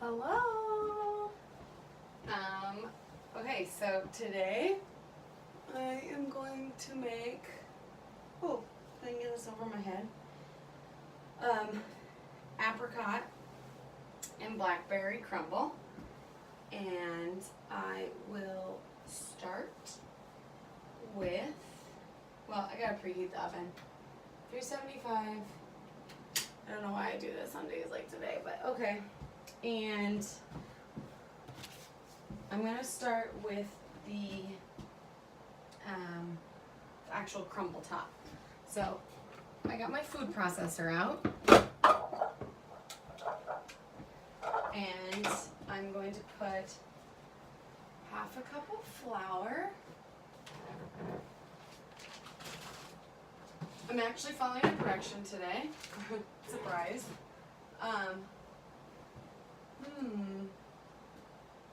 Hello. Okay, so today I am going to make, can I get this over my head? Apricot and Blackberry crumble. And I will start with, I gotta preheat the oven. 375. I don't know why I do this on days like today, but okay. And I'm going to start with the actual crumble top. So I got my food processor out. And I'm going to put half a cup of flour. I'm actually following a direction today. Surprise.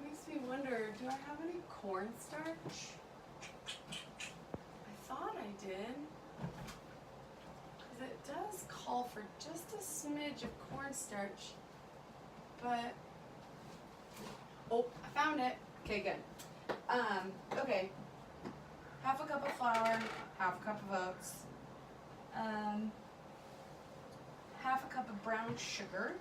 Makes me wonder, do I have any cornstarch? I thought I did. Because it does call for just a smidge of cornstarch. But, I found it. Okay, good. Okay. Half a cup of flour, half a cup of oats. Half a cup of brown sugar.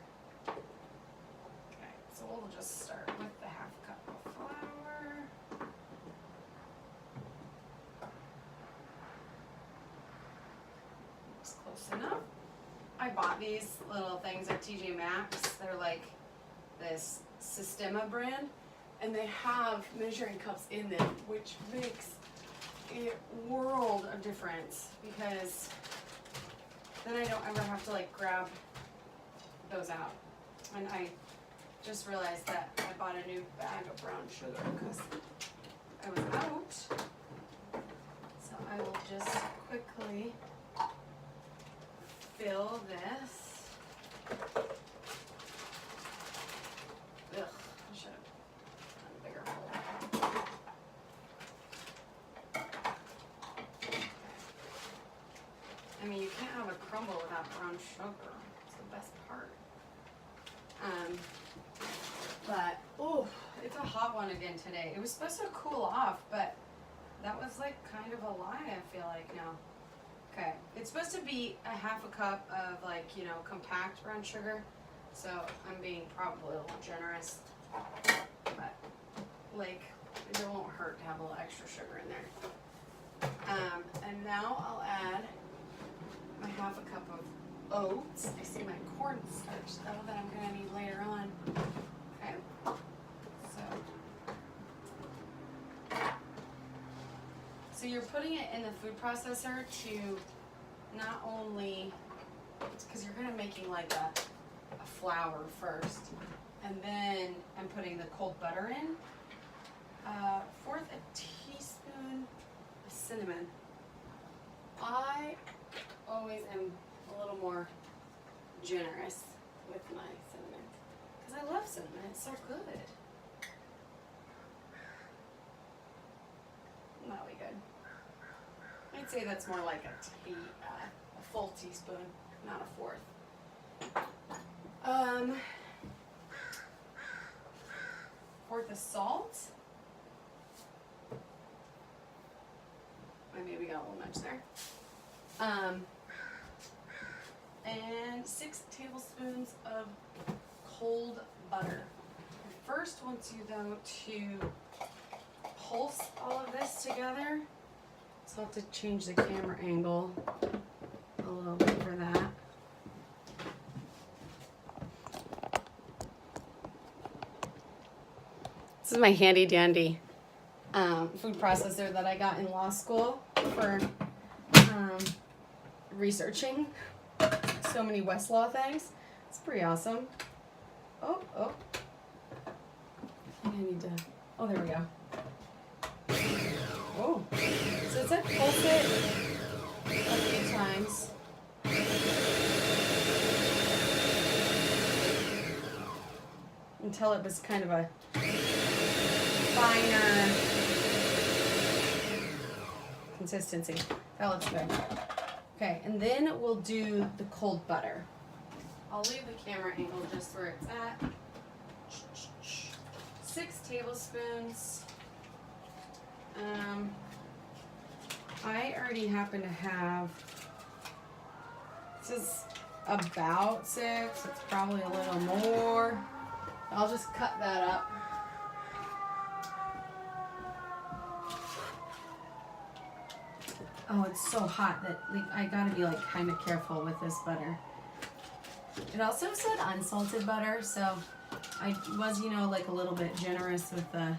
Okay, so we'll just start with the half cup of flour. Looks close enough. I bought these little things at TJ Maxx. They're like this Sistema brand, and they have measuring cups in them, which makes a world of difference because then I don't ever have to like grab those out. And I just realized that I bought a new bag of brown sugar because I was out. So I will just quickly fill this. Ugh, I should have done a bigger hole. I mean, you can't have a crumble without brown sugar. It's the best part. It's a hot one again today. It was supposed to cool off, but that was like kind of a lie, I feel like now. Okay, it's supposed to be a half a cup of like, compact brown sugar. So I'm being probably a little generous, but like, it won't hurt to have a little extra sugar in there. And now I'll add my half a cup of oats. I see my cornstarch though that I'm gonna need later on. Okay. So you're putting it in the food processor to not only, because you're kind of making like a flour first, and then I'm putting the cold butter in. Fourth a teaspoon of cinnamon. I always am a little more generous with my cinnamon because I love cinnamon. It's so good. That'll be good. I'd say that's more like a full teaspoon, not a fourth. Fourth of salt. I maybe got a little much there. And 6 tablespoons of cold butter. I first want you though to pulse all of this together. So I'll have to change the camera angle a little bit for that. This is my handy dandy food processor that I got in law school for researching so many Westlaw things. It's pretty awesome. I think I need to, there we go. So it said pulse it a few times. Until it was kind of a finer consistency. That looks good. Okay, and then we'll do the cold butter. I'll leave the camera angle just where it's at. 6 tablespoons. I already happen to have, this is about 6, it's probably a little more. I'll just cut that up. Oh, it's so hot that like I gotta be like kind of careful with this butter. It also said unsalted butter, so I was, you know, like a little bit generous with the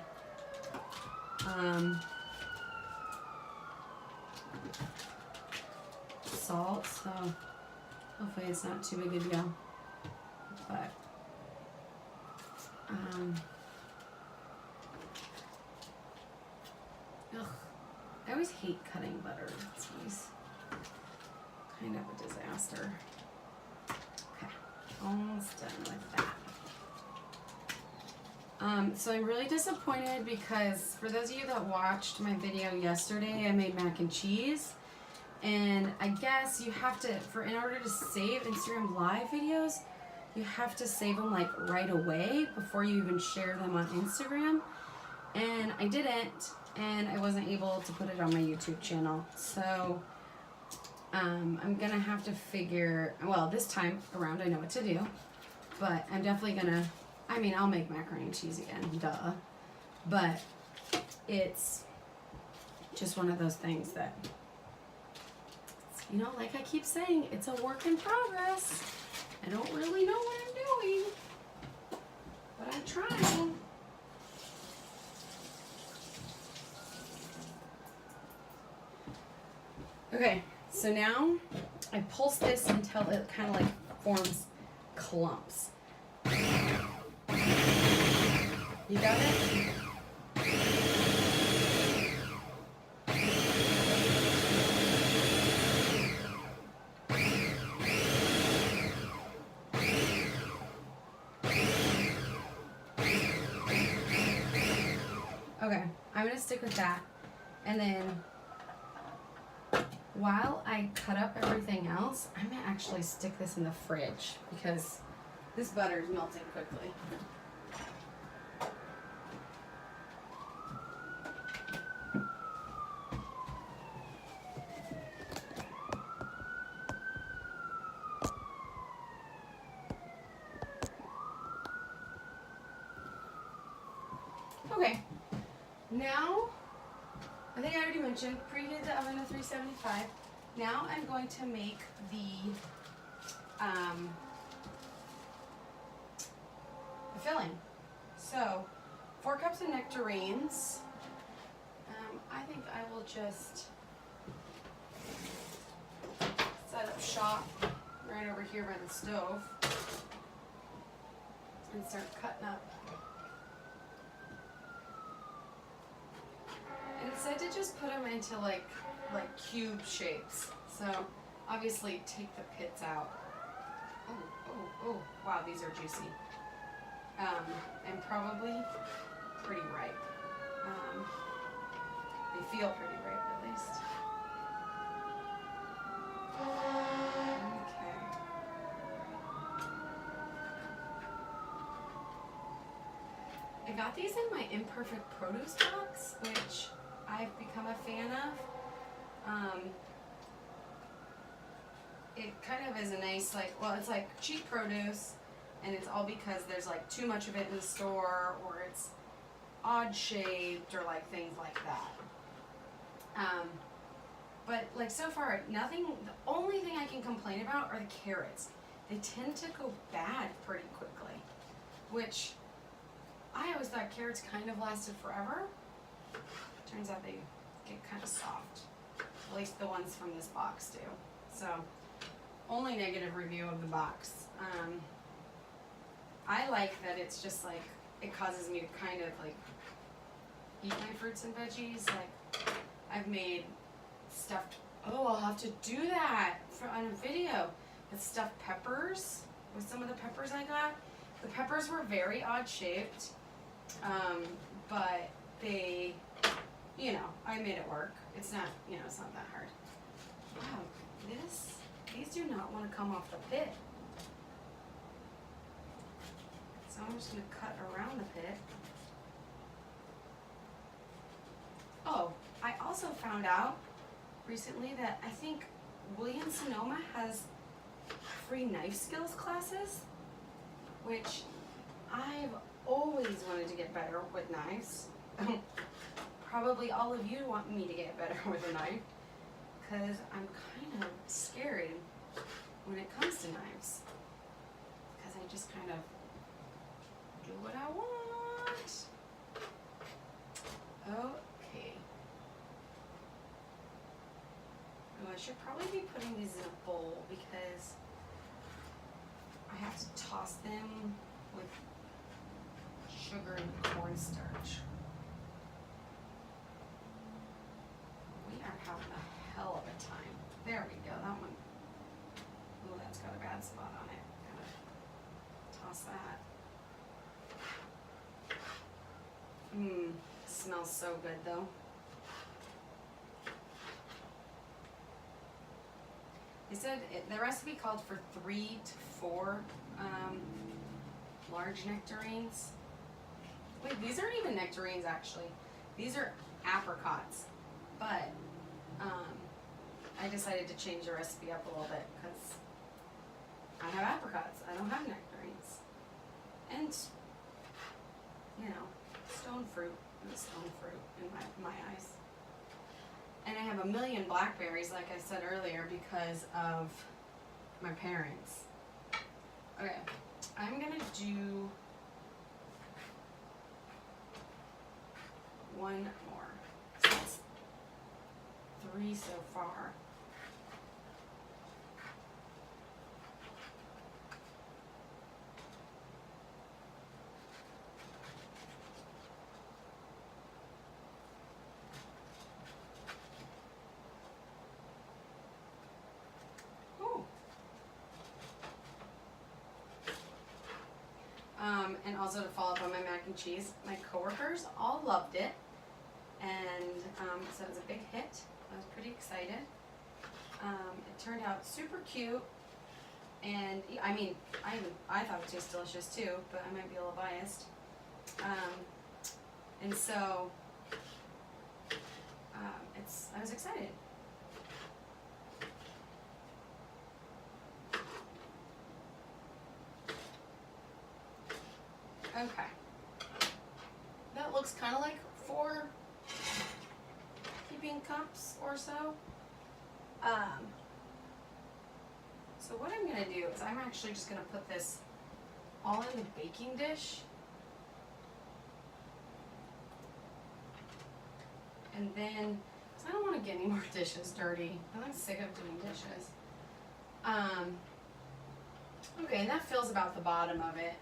salt, so hopefully it's not too big a deal. But ugh, I always hate cutting butter. It's always kind of a disaster. Okay, almost done with that. So I'm really disappointed because for those of you that watched my video yesterday, I made mac and cheese. And I guess you have to, in order to save Instagram live videos, you have to save them like right away before you even share them on Instagram. And I didn't, and I wasn't able to put it on my YouTube channel. So I'm gonna have to figure, well, this time around I know what to do, but I'm definitely gonna, I mean, I'll make macaroni and cheese again, duh. But it's just one of those things that, you know, like I keep saying, it's a work in progress. I don't really know what I'm doing, but I'm trying. Okay, so now I pulse this until it kind of like forms clumps. You got it? Okay, I'm gonna stick with that. And then while I cut up everything else, I'm gonna actually stick this in the fridge because this butter is melting quickly. Okay, now, I think I already mentioned, preheat the oven to 375. Now I'm going to make the filling. So, 4 cups of nectarines. I think I will just set up shop right over here by the stove and start cutting up. And it said to just put them into like cube shapes. So obviously take the pits out. Oh, wow, these are juicy. And probably pretty ripe. They feel pretty ripe at least. Okay. I got these in my imperfect produce box, which I've become a fan of. It kind of is a nice, like, well, it's like cheap produce, and it's all because there's like too much of it in the store, or it's odd shaped, or like things like that. But like so far, nothing, the only thing I can complain about are the carrots. They tend to go bad pretty quickly, which I always thought carrots kind of lasted forever. Turns out they get kind of soft. At least the ones from this box do. So, only negative review of the box. I like that it's just like, it causes me to kind of like eat my fruits and veggies. Like, I've made stuffed, oh, I'll have to do that on a video. With stuffed peppers, with some of the peppers I got. The peppers were very odd shaped, but they, you know, I made it work. It's not, you know, it's not that hard. Wow, these do not want to come off the pit. So I'm just going to cut around the pit. also found out recently that I think Williams-Sonoma has free knife skills classes, which I've always wanted to get better with knives. Probably all of you want me to get better with a knife, because I'm kind of scared when it comes to knives, because I just kind of do what I want. Okay. Oh, I should probably be putting these in a bowl because I have to toss them with sugar and cornstarch. We are having a hell of a time. There we go, that one. Oh, that's got a bad spot on it. Gotta toss that. Smells so good though. They said the recipe called for 3 to 4 large nectarines. Wait, these aren't even nectarines actually. These are apricots. But I decided to change the recipe up a little bit because I have apricots. I don't have nectarines. And, you know, stone fruit is stone fruit in my eyes. And I have a million blackberries, like I said earlier, because of my parents. Okay, I'm gonna do one more. So that's 3 so far. And also to follow up on my mac and cheese, my coworkers all loved it, and so it was a big hit. I was pretty excited. It turned out super cute, and I mean, I thought it tasted delicious too, but I might be a little biased. And so I was excited. Okay. That looks kind of like 4 heaping cups or so. So what I'm going to do is I'm actually just going to put this all in the baking dish. And then, because I don't want to get any more dishes dirty. I'm sick of doing dishes. Okay, and that fills about the bottom of it.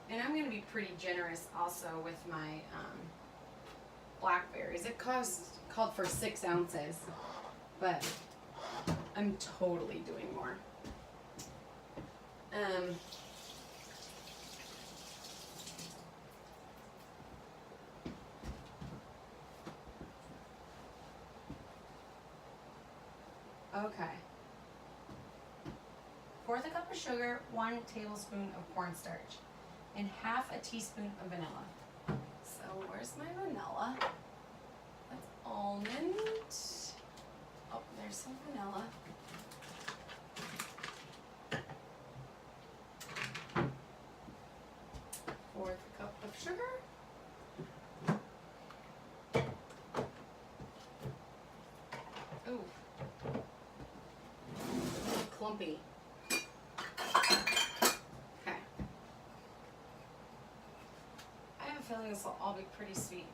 And I'm going to be pretty generous also with my blackberries. It called for 6 ounces, but I'm totally doing more. Okay. 1/4 cup of sugar, 1 tablespoon of cornstarch, and 1/2 teaspoon of vanilla. So where's my vanilla? That's almond. Oh, there's some vanilla. Fourth cup of sugar. Ooh. Clumpy. This will all be pretty sweet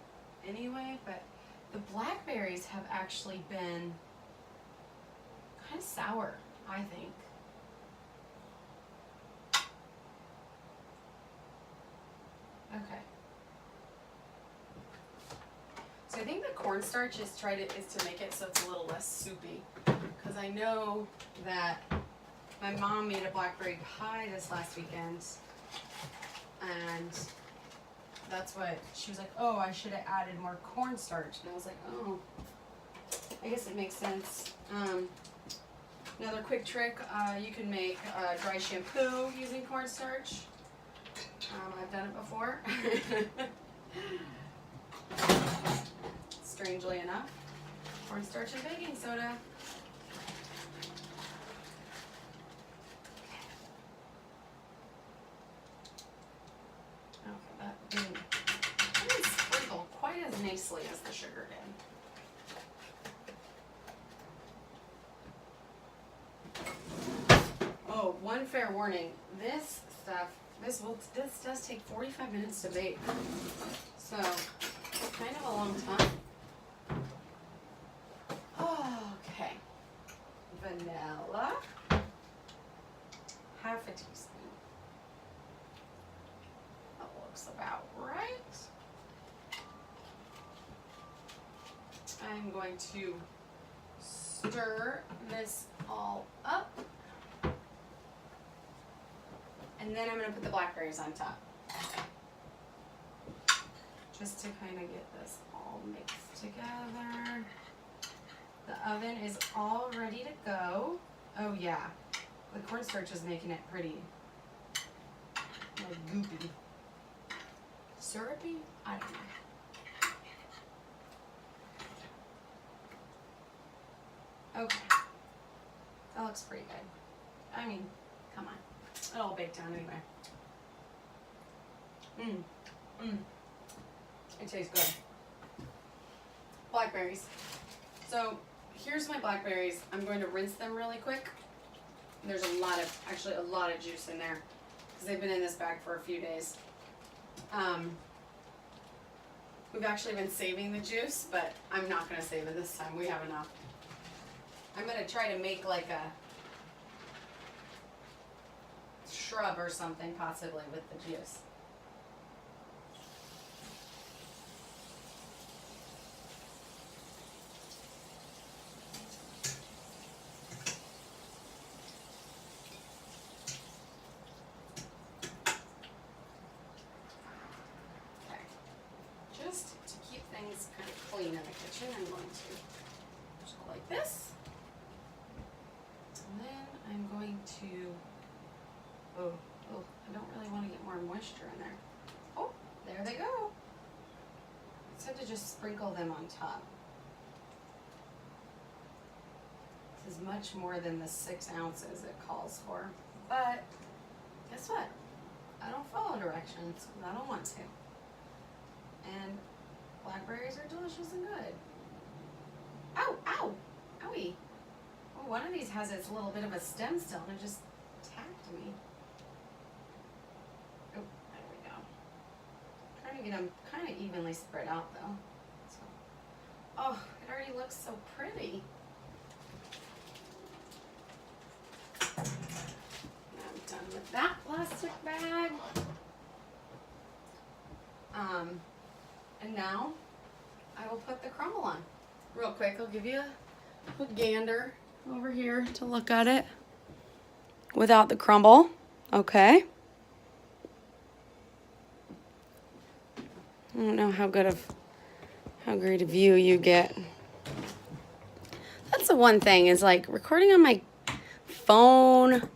anyway, but the blackberries have actually been kind of sour, I think. Okay. So I think the cornstarch is to make it so it's a little less soupy, because I know that my mom made a blackberry pie this last weekend, and that's what she was like, oh, I should have added more cornstarch. And I was like, oh, I guess it makes sense. Another quick trick, you can make dry shampoo using cornstarch. I've done it before. Strangely enough. cornstarch and baking soda. Okay, that didn't sprinkle quite as nicely as the sugar did. Oh, one fair warning. This stuff, this does take 45 minutes to bake. So, it's kind of a long time. Okay. Vanilla. Half a teaspoon. That looks about right. I'm going to stir this all up. And then I'm going to put the blackberries on top. Just to kind of get this all mixed together. The oven is all ready to go. Oh yeah, the cornstarch is making it pretty like goopy. Syrupy? I don't know. Okay, that looks pretty good. I mean, come on. It'll all bake down anyway. It tastes good. Blackberries. So here's my blackberries. I'm going to rinse them really quick. There's actually a lot of juice in there because they've been in this bag for a few days. We've actually been saving the juice, but I'm not going to save it this time. We have enough. I'm going to try to make like a shrub or something possibly with the juice. Okay. Just to keep things kind of clean in the kitchen, I'm going to just go like this. And then I'm going to Oh, I don't really want to get more moisture in there. Oh, there they go. I said to just sprinkle them on top. This is much more than the 6 ounces it calls for. But guess what? I don't follow directions. I don't want to. And blackberries are delicious and good. Ow, ow, owie. Oh, one of these has its little bit of a stem still and it just tapped me. Get them kind of evenly spread out though. So, oh, it already looks so pretty. I'm done with that plastic bag. And now I will put the crumble on. Real quick, I'll give you a quick gander over here to look at it without the crumble. Okay. I don't know how great a view you get. That's the one thing is like recording on my phone.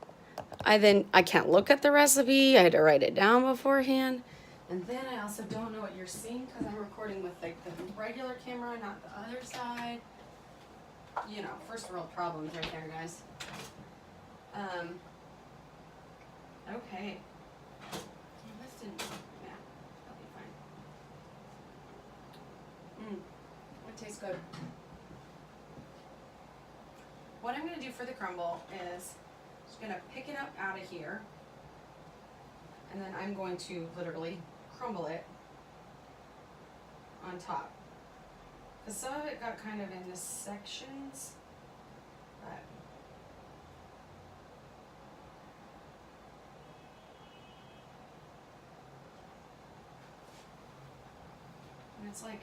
I can't look at the recipe. I had to write it down beforehand. And then I also don't know what you're seeing because I'm recording with like the regular camera, not the other side. You know, first world problems right there, guys. Okay. This didn't. It tastes good. What I'm going to do for the crumble is just going to pick it up out of here and then I'm going to literally crumble it on top. Because some of it got kind of into sections, but and it's like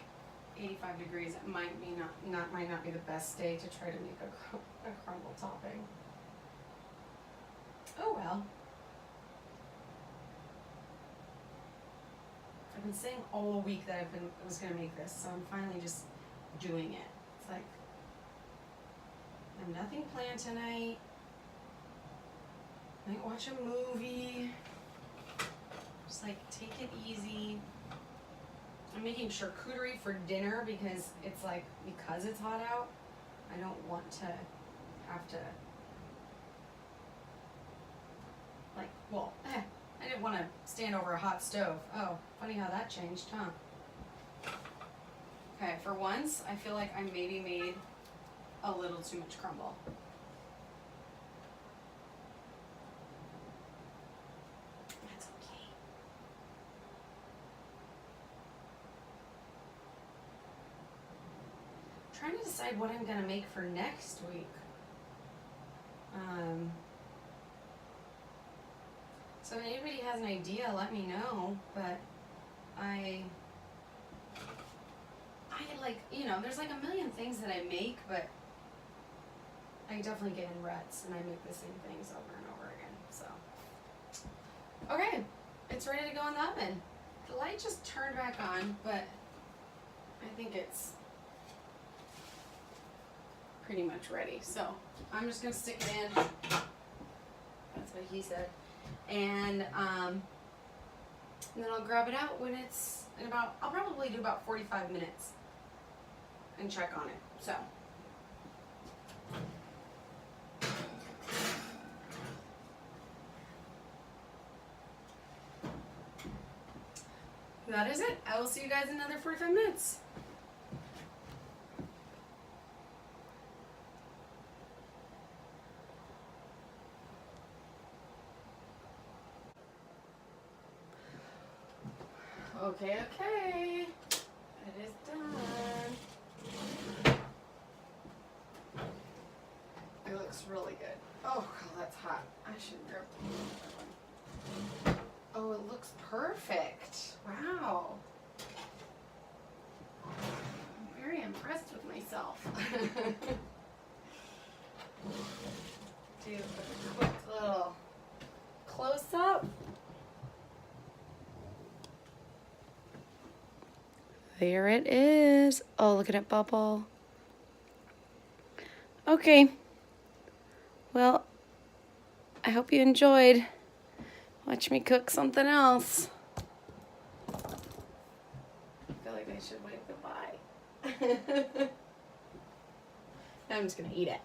85 degrees. It might not be the best day to try to make a crumble topping. Oh well. I've been saying all week that I was gonna make this, so I'm finally just doing it. It's like I have nothing planned tonight. Might watch a movie. Just like take it easy. I'm making charcuterie for dinner because it's hot out. I don't want to have to, like, well, I didn't want to stand over a hot stove. Oh, funny how that changed, huh? Okay, for once, I feel like I maybe made a little too much crumble. That's okay. I'm trying to decide what I'm gonna make for next week. So if anybody has an idea, let me know, but I like, you know, there's like a million things that I make, but I definitely get in ruts and I make the same things over and over again, so. Okay, it's ready to go in the oven. The light just turned back on, but I think it's pretty much ready. So I'm just gonna stick it in. That's what he said. And then I'll grab it out when it's in about, I'll probably do about 45 minutes and check on it, so. That is it. I will see you guys in another 45 minutes. Okay. It is done. It looks really good. Oh, God, that's hot. I should grab the other one. Oh, it looks perfect. Wow. I'm very impressed with myself. Do a quick little close up. There it is. Oh, look at it bubble. Okay. Well, I hope you enjoyed. Watch me cook something else. I feel like I should wave goodbye. I'm just gonna eat it.